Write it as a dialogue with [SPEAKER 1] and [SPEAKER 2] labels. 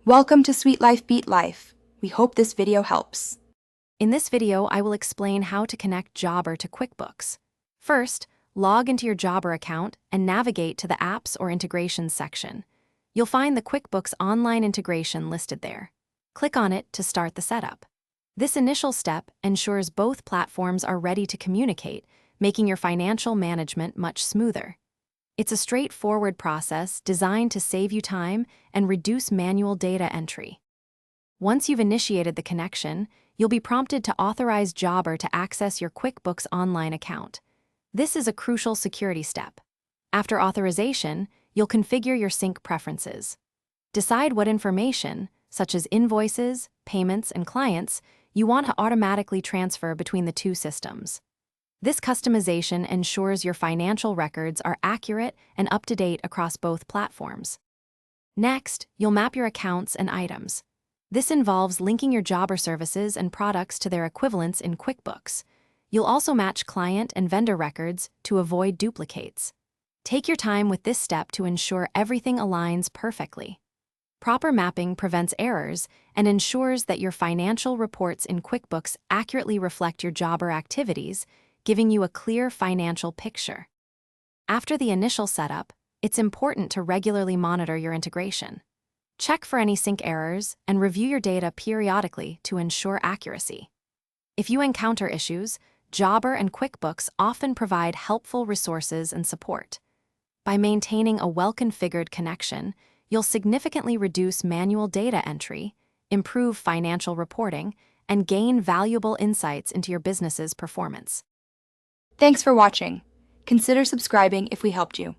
[SPEAKER 1] Welcome to Sweet Life Beat Life. We hope this video helps.
[SPEAKER 2] In this video, I will explain how to connect Jobber to QuickBooks. First, log into your Jobber account and navigate to the Apps or Integrations section. You'll find the QuickBooks online integration listed there. Click on it to start the setup. This initial step ensures both platforms are ready to communicate, making your financial management much smoother. It's a straightforward process designed to save you time and reduce manual data entry. Once you've initiated the connection, you'll be prompted to authorize Jobber to access your QuickBooks Online account. This is a crucial security step. After authorization, you'll configure your sync preferences. Decide what information, such as invoices, payments, and clients, you want to automatically transfer between the two systems. This customization ensures your financial records are accurate and up-to-date across both platforms. Next, you'll map your accounts and items. This involves linking your Jobber services and products to their equivalents in QuickBooks. You'll also match client and vendor records to avoid duplicates. Take your time with this step to ensure everything aligns perfectly. Proper mapping prevents errors and ensures that your financial reports in QuickBooks accurately reflect your Jobber activities, giving you a clear financial picture. After the initial setup, it's important to regularly monitor your integration. Check for any sync errors and review your data periodically to ensure accuracy. If you encounter issues, Jobber and QuickBooks often provide helpful resources and support. By maintaining a well-configured connection, you'll significantly reduce manual data entry, improve financial reporting, and gain valuable insights into your business's performance.
[SPEAKER 1] Thanks for watching. Consider subscribing if we helped you.